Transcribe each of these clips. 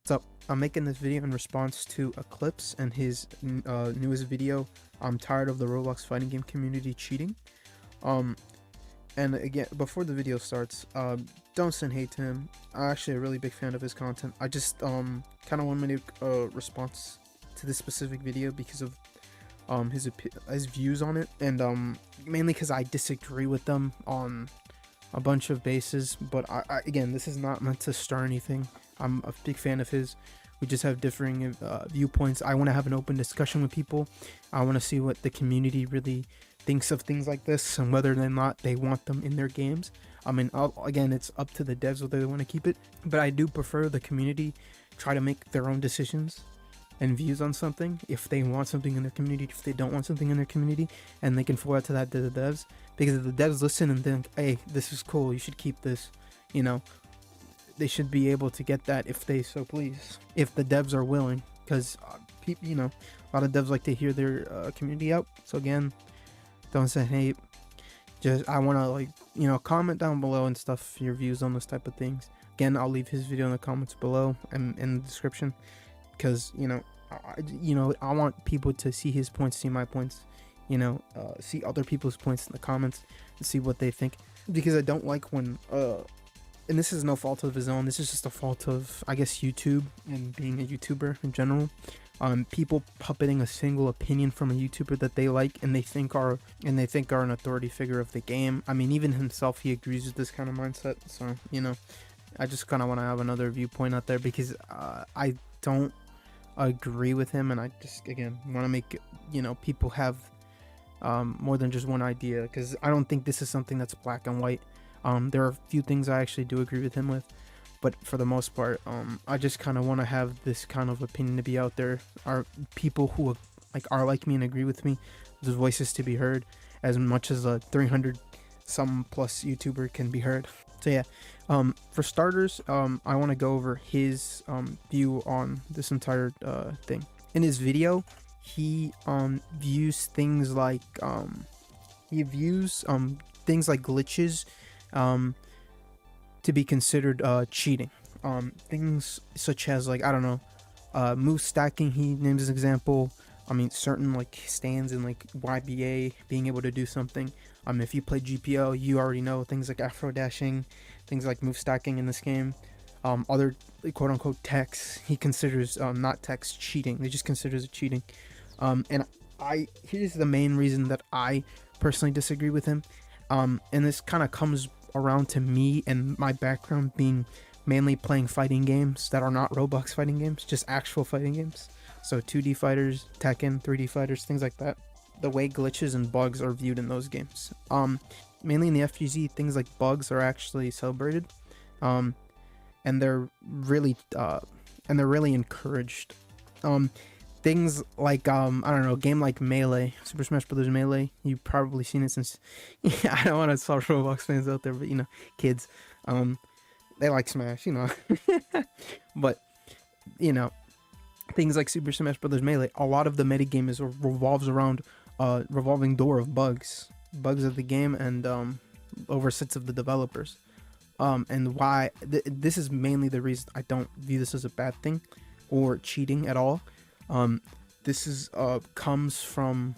What's up? I'm making this video in response to Eclipse and his newest video. I'm tired of the Roblox fighting game community cheating. And again, before the video starts, don't send hate to him. I'm actually a really big fan of his content. I just kind of want to make a response to this specific video because of his views on it, and mainly because I disagree with them on a bunch of bases. But again, this is not meant to stir anything. I'm a big fan of his. We just have differing viewpoints. I want to have an open discussion with people. I want to see what the community really thinks of things like this and whether or not they want them in their games. I mean, again, it's up to the devs whether they want to keep it, but I do prefer the community try to make their own decisions and views on something. If they want something in their community, if they don't want something in their community, and they can forward to that to the devs, because if the devs listen and think, hey, this is cool, you should keep this, you know, they should be able to get that if they so please, if the devs are willing, because people, you know, a lot of devs like to hear their community out. So again, don't say hate. Just I want to, like, you know, comment down below and stuff your views on this type of things. Again, I'll leave his video in the comments below and in the description, because you know, I want people to see his points, see my points, you know, see other people's points in the comments and see what they think, because I don't like when and this is no fault of his own, this is just a fault of, I guess, YouTube and being a YouTuber in general. People puppeting a single opinion from a YouTuber that they like and they think are an authority figure of the game. I mean, even himself, he agrees with this kind of mindset. So, you know, I just kind of want to have another viewpoint out there, because I don't agree with him, and I just, again, want to make, you know, people have more than just one idea, because I don't think this is something that's black and white. There are a few things I actually do agree with him with, but for the most part, I just kind of want to have this kind of opinion to be out there. Are people who are like me and agree with me, those voices to be heard, as much as a 300 some plus YouTuber can be heard. So yeah, for starters, I want to go over his view on this entire thing. In his video, he views things like things like glitches to be considered cheating. Things such as, like, I don't know, move stacking, he names as example. I mean, certain like stands in like YBA being able to do something. If you play GPO, you already know things like afro dashing, things like move stacking in this game. Other quote unquote techs, he considers not techs cheating. They just considers it cheating. And here's the main reason that I personally disagree with him. And this kind of comes around to me and my background being mainly playing fighting games that are not Roblox fighting games, just actual fighting games. So 2D fighters, Tekken, 3D fighters, things like that. The way glitches and bugs are viewed in those games. Mainly in the FGZ, things like bugs are actually celebrated, and they're really encouraged. Things like I don't know, a game like Melee, Super Smash Bros. Melee. You've probably seen it since. Yeah, I don't want to start Roblox fans out there, but you know, kids, they like Smash, you know. But you know, things like Super Smash Bros. Melee, a lot of the metagame revolves around revolving door of bugs of the game, and oversights of the developers. And why this is mainly the reason I don't view this as a bad thing or cheating at all. This is comes from,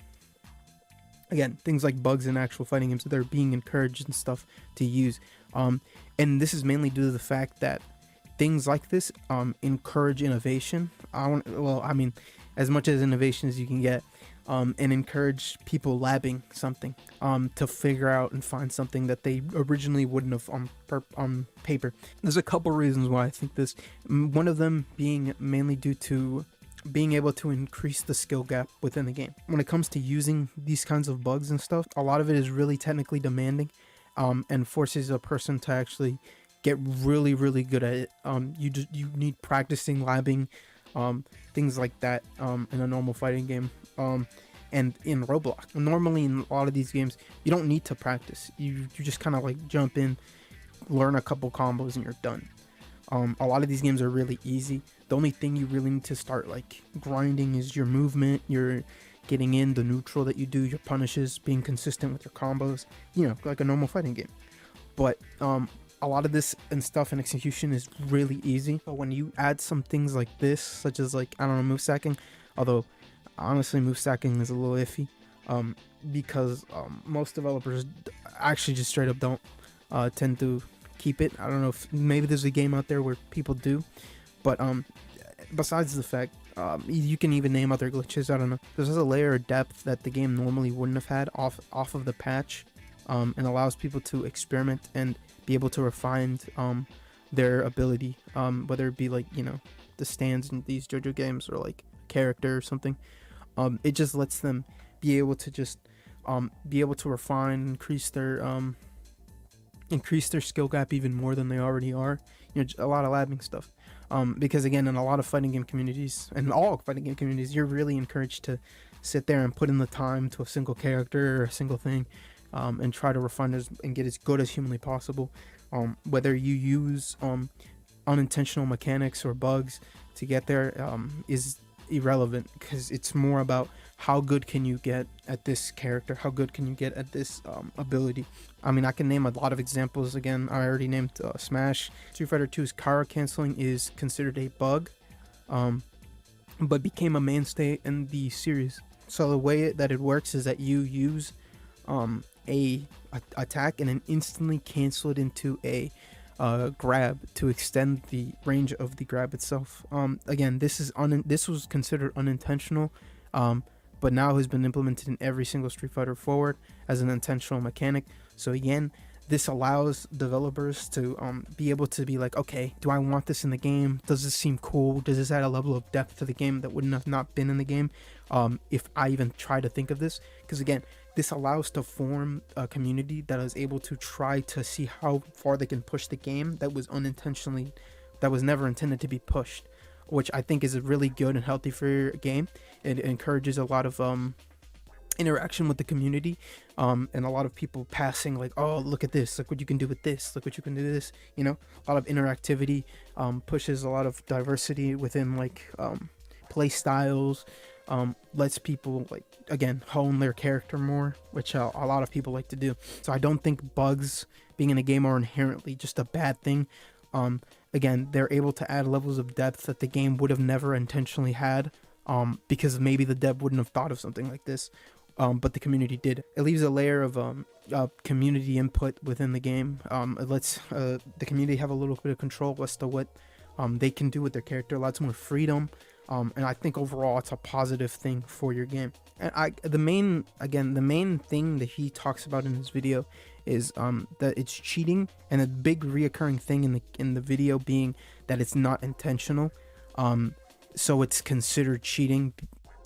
again, things like bugs in actual fighting games that are being encouraged and stuff to use. And this is mainly due to the fact that things like this encourage innovation. I mean, as much as innovation as you can get, and encourage people labbing something to figure out and find something that they originally wouldn't have on paper. There's a couple reasons why I think this. One of them being mainly due to being able to increase the skill gap within the game. When it comes to using these kinds of bugs and stuff, a lot of it is really technically demanding, and forces a person to actually get really good at it. You need practicing, labbing, things like that in a normal fighting game. And in Roblox, normally in a lot of these games, you don't need to practice. You just kind of like jump in, learn a couple combos, and you're done. A lot of these games are really easy. The only thing you really need to start like grinding is your movement, your getting in, the neutral that you do, your punishes, being consistent with your combos, you know, like a normal fighting game. But a lot of this and stuff and execution is really easy, but when you add some things like this, such as like, I don't know, move stacking, although honestly move stacking is a little iffy, because most developers actually just straight up don't tend to keep it. I don't know if maybe there's a game out there where people do, but besides the fact, you can even name other glitches. I don't know. There's a layer of depth that the game normally wouldn't have had off of the patch, and allows people to experiment and be able to refine their ability, whether it be like, you know, the stands in these Jojo games or like character or something. It just lets them be able to just be able to refine, increase their skill gap even more than they already are. You know, a lot of labbing stuff. Because again, in a lot of fighting game communities, and all fighting game communities, you're really encouraged to sit there and put in the time to a single character or a single thing, and try to refine it and get as good as humanly possible. Whether you use unintentional mechanics or bugs to get there is irrelevant, because it's more about how good can you get at this character, how good can you get at this ability. I mean, I can name a lot of examples. Again, I already named Smash. Street Fighter 2's Kara canceling is considered a bug, but became a mainstay in the series. So the way that it works is that you use a attack and then instantly cancel it into a grab to extend the range of the grab itself. Again, this was considered unintentional, but now has been implemented in every single Street Fighter forward as an intentional mechanic. So again, this allows developers to be able to be like, okay, do I want this in the game? Does this seem cool? Does this add a level of depth to the game that wouldn't have not been in the game if I even try to think of this? Because again, this allows to form a community that is able to try to see how far they can push the game that was never intended to be pushed, which I think is really good and healthy for your game. It encourages a lot of interaction with the community, and a lot of people passing like, oh, look at this, look what you can do with this, look what you can do with this, you know. A lot of interactivity, pushes a lot of diversity within like play styles, lets people, like, again, hone their character more, which a lot of people like to do. So I don't think bugs being in a game are inherently just a bad thing. Again, they're able to add levels of depth that the game would have never intentionally had, because maybe the dev wouldn't have thought of something like this, but the community did. It leaves a layer of community input within the game. It lets the community have a little bit of control as to what they can do with their character, lots more freedom. And I think overall it's a positive thing for your game. And the main thing that he talks about in his video is that it's cheating, and a big reoccurring thing in the video being that it's not intentional, so it's considered cheating.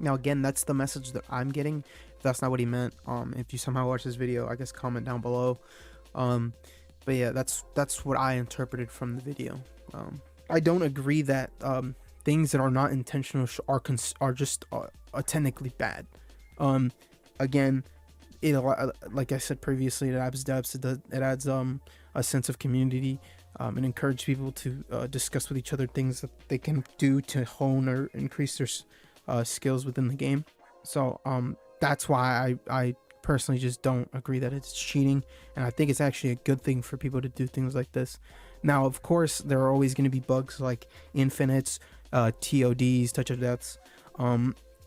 Now again, that's the message that I'm getting. If that's not what he meant, if you somehow watch this video, I guess comment down below. But yeah, that's what I interpreted from the video. I don't agree that things that are not intentional are just technically bad. Again, it, like I said previously, it adds depth. It adds a sense of community. It encourages people to discuss with each other things that they can do to hone or increase their skills within the game. So that's why I personally just don't agree that it's cheating, and I think it's actually a good thing for people to do things like this. Now, of course, there are always going to be bugs like infinites, TODs, touch of deaths,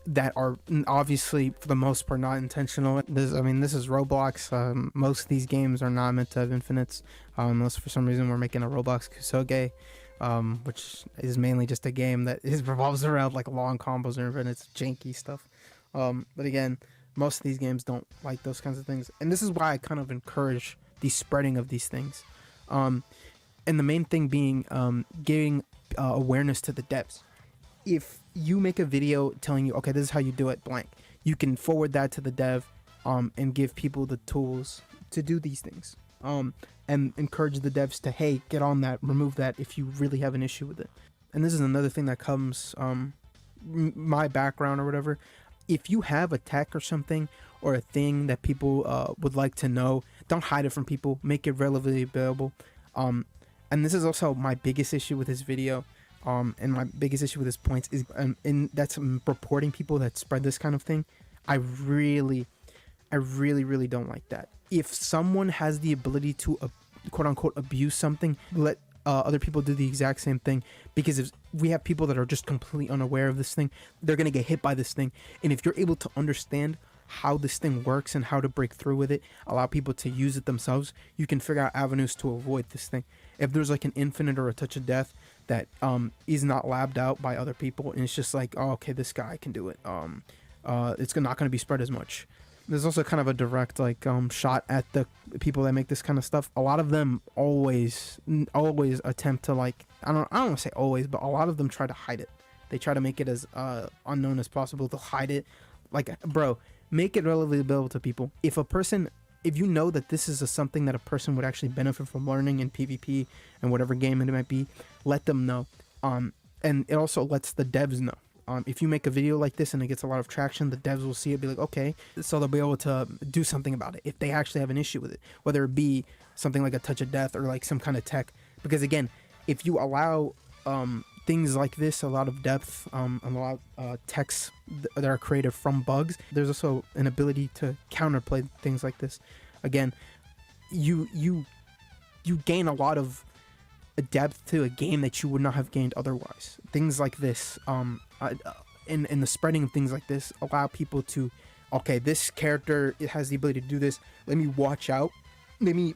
that are obviously for the most part not intentional. This is Roblox. Most of these games are not meant to have infinites, unless for some reason we're making a Roblox Kusoge, which is mainly just a game that revolves around like long combos and infinites, janky stuff. But again, most of these games don't like those kinds of things, and this is why I kind of encourage the spreading of these things. And the main thing being giving awareness to the devs. If you make a video telling you, okay, this is how you do it, blank, you can forward that to the dev, and give people the tools to do these things, and encourage the devs to, hey, get on that, remove that if you really have an issue with it. And this is another thing that comes, my background or whatever. If you have a tech or something or a thing that people would like to know, don't hide it from people, make it relatively available. And this is also my biggest issue with this video, and my biggest issue with his points is, and that's reporting people that spread this kind of thing. I really don't like that. If someone has the ability to quote unquote abuse something, let other people do the exact same thing. Because if we have people that are just completely unaware of this thing, they're going to get hit by this thing. And if you're able to understand how this thing works and how to break through with it, allow people to use it themselves, you can figure out avenues to avoid this thing. If there's like an infinite or a touch of death that is not labbed out by other people, and it's just like, oh, okay, this guy can do it, it's not going to be spread as much. There's also kind of a direct like shot at the people that make this kind of stuff. A lot of them always attempt to, like, I don't want to say always, but a lot of them try to hide it. They try to make it as unknown as possible. They'll hide it. Like, bro, make it relatively available to people. If you know that this is something that a person would actually benefit from learning in PvP and whatever game it might be, let them know. And it also lets the devs know. If you make a video like this and it gets a lot of traction, the devs will see it, be like, okay, so they'll be able to do something about it if they actually have an issue with it, whether it be something like a touch of death or like some kind of tech. Because again, if you allow things like this, a lot of depth, and a lot of techs that are created from bugs, there's also an ability to counterplay things like this. Again, you gain a lot of depth to a game that you would not have gained otherwise. Things like this, in the spreading of things like this, allow people to, okay, this character, it has the ability to do this. Let me watch out. Let me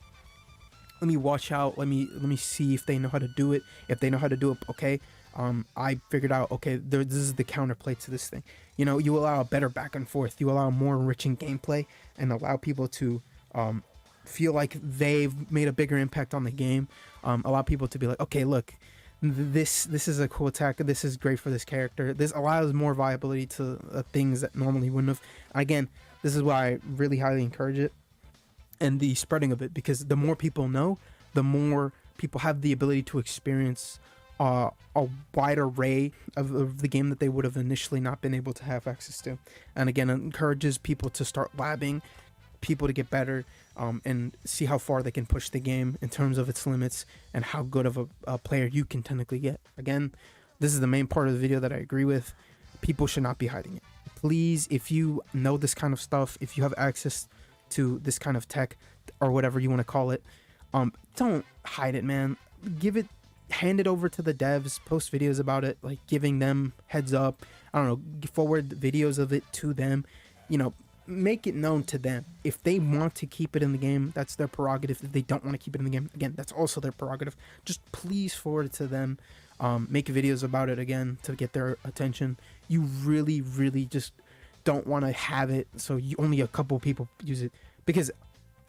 watch out. Let me see if they know how to do it. If they know how to do it, okay. I figured out, okay, this is the counterplay to this thing. You know, you allow a better back and forth. You allow more enriching gameplay and allow people to feel like they've made a bigger impact on the game. Allow people to be like, okay, look, this is a cool attack. This is great for this character. This allows more viability to things that normally wouldn't have. Again, this is why I really highly encourage it and the spreading of it, because the more people know, the more people have the ability to experience a wide array of the game that they would have initially not been able to have access to. And again, it encourages people to start labbing, people to get better, and see how far they can push the game in terms of its limits and how good of a player you can technically get. Again, this is the main part of the video that I agree with. People should not be hiding it. Please, if you know this kind of stuff, if you have access to this kind of tech or whatever you want to call it, don't hide it, man. Hand it over to the devs, post videos about it, like giving them heads up. I don't know, forward videos of it to them, you know, make it known to them. If they want to keep it in the game, that's their prerogative. If they don't want to keep it in the game, again, that's also their prerogative. Just please forward it to them. Make videos about it again to get their attention. You really, really just don't want to have it so only a couple people use it, because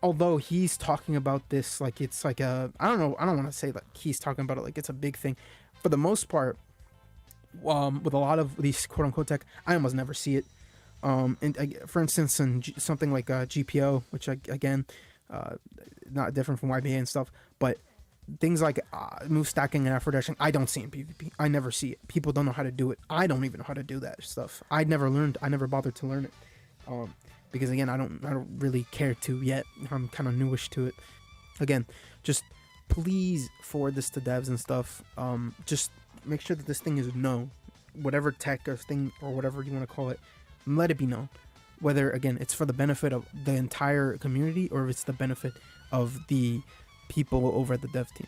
although he's talking about this like it's like a, I don't want to say like he's talking about it like it's a big thing. For the most part, with a lot of these quote unquote tech, I almost never see it. And for instance, in something like GPO, which again, not different from YBA and stuff, but things like move stacking and afro dashing, I don't see in PvP. I never see it. People don't know how to do it. I don't even know how to do that stuff. I never bothered to learn it. Because again, I don't really care to yet. I'm kind of newish to it. Again, just please forward this to devs and stuff. Just make sure that this thing is known. Whatever tech or thing or whatever you want to call it, let it be known. Whether, again, it's for the benefit of the entire community or if it's the benefit of the people over at the dev team.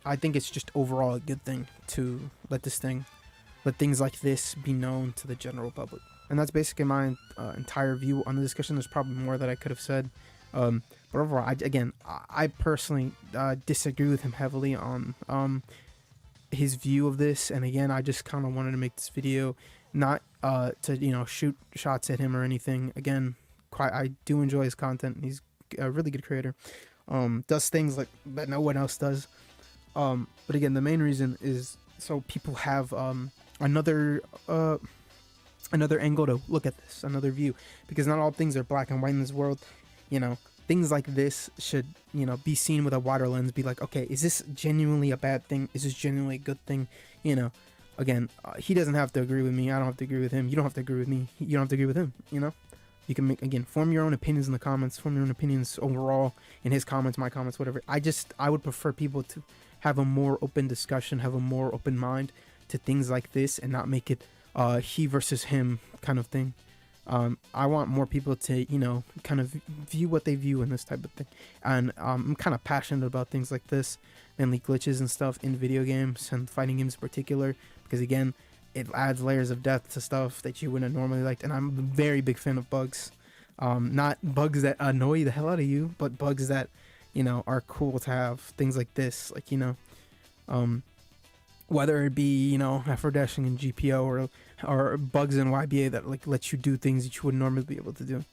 I think it's just overall a good thing to let things like this be known to the general public. And that's basically my entire view on the discussion. There's probably more that I could have said. But overall, I personally disagree with him heavily on his view of this. And again, I just kind of wanted to make this video not to, shoot shots at him or anything. Again, I do enjoy his content. He's a really good creator. Does things like that no one else does. But again, the main reason is so people have another angle to look at this, another view, because not all things are black and white in this world. Things like this should, be seen with a wider lens. Be like, okay, is this genuinely a bad thing? Is this genuinely a good thing? Again, he doesn't have to agree with me. I don't have to agree with him. You don't have to agree with me. You don't have to agree with him. You can form your own opinions in the comments, form your own opinions overall in his comments, my comments, whatever. I would prefer people to have a more open discussion, have a more open mind to things like this, and not make it he versus him kind of thing. I want more people to, kind of view what they view in this type of thing. And I'm kind of passionate about things like this, mainly glitches and stuff in video games and fighting games in particular, because again, it adds layers of depth to stuff that you wouldn't normally like. And I'm a very big fan of bugs. Not bugs that annoy the hell out of you, but bugs that, are cool to have. Things like this, like, whether it be, effort dashing in GPO or bugs in YBA that like lets you do things that you would normally be able to do.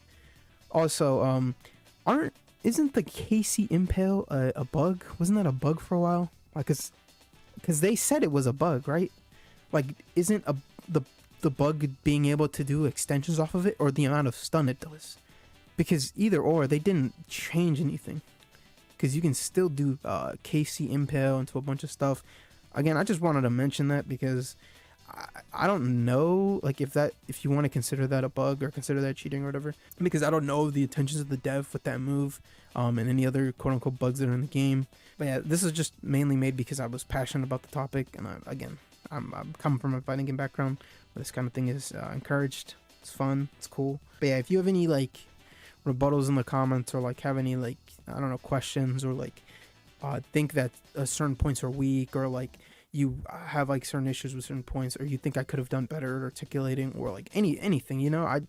Also, isn't the KC Impale a bug? Wasn't that a bug for a while? Like, cause they said it was a bug, right? Like, isn't the bug being able to do extensions off of it, or the amount of stun it does? Because either or, they didn't change anything. Because you can still do KC Impale into a bunch of stuff. Again, I just wanted to mention that because I don't know, like, if you want to consider that a bug or consider that cheating or whatever, because I don't know the intentions of the dev with that move, and any other quote unquote bugs that are in the game. But yeah, this is just mainly made because I was passionate about the topic, and I'm coming from a fighting game background where this kind of thing is encouraged. It's fun, it's cool. But yeah, if you have any like rebuttals in the comments, or like have any like, I don't know, questions, or like think that certain points are weak, or like you have like certain issues with certain points, or you think I could have done better at articulating, or like anything,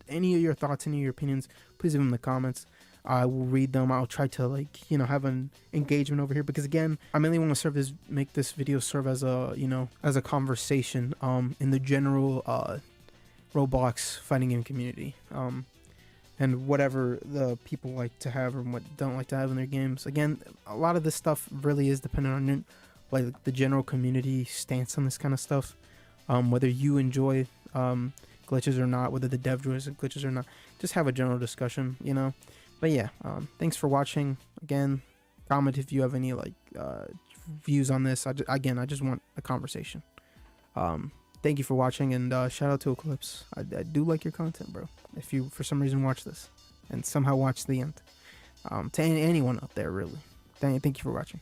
any of your thoughts, any of your opinions, please leave them in the comments. I will read them. I'll try to like, have an engagement over here, because again, I mainly want to make this video serve as a, as a conversation in the general Roblox fighting game community, and whatever the people like to have or what don't like to have in their games. Again, a lot of this stuff really is dependent on like the general community stance on this kind of stuff, whether you enjoy glitches or not, whether the dev enjoys glitches or not. Just have a general discussion, But yeah, thanks for watching. Again, comment if you have any like views on this. I just want a conversation. Thank you for watching, and shout out to Eclipse. I do like your content, bro. If you for some reason watch this and somehow watch the end, to anyone out there, really, thank you for watching.